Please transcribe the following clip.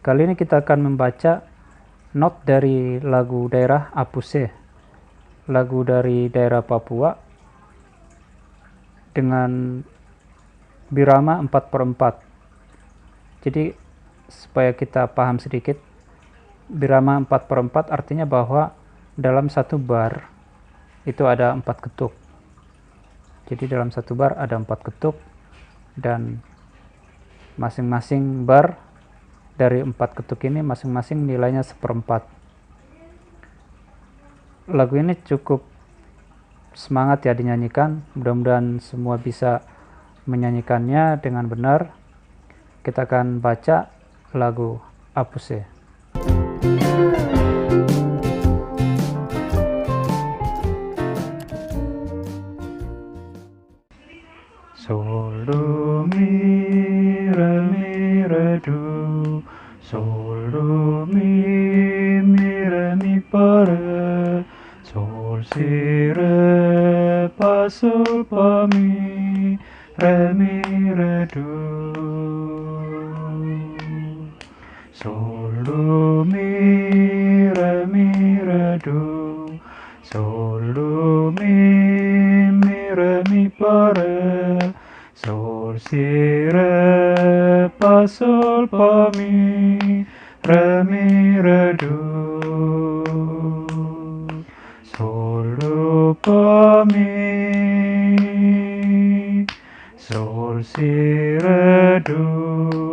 Kali ini kita akan membaca not dari lagu daerah Apuse, lagu dari daerah Papua dengan birama 4/4. Jadi supaya kita paham sedikit, birama 4/4 artinya bahwa dalam satu bar itu ada 4 ketuk. Jadi dalam satu bar ada 4 ketuk dan masing-masing bar dari 4 ketuk ini masing-masing nilainya 1/4. Lagu ini cukup semangat ya dinyanyikan, mudah-mudahan semua bisa menyanyikannya dengan benar. Kita akan baca lagu Apuse. Sol, do, mi, re, do. Sol, do, mi, fa, re. Sol, si, re, fa, sol, fa, mi, re, do. Sol, do, mi, re, do. Sol, do, mi, fa, re. Sol, si, re, fa, sol, fa, mi, re, do. Sol, do, fa, mi. Sol, si, re, do.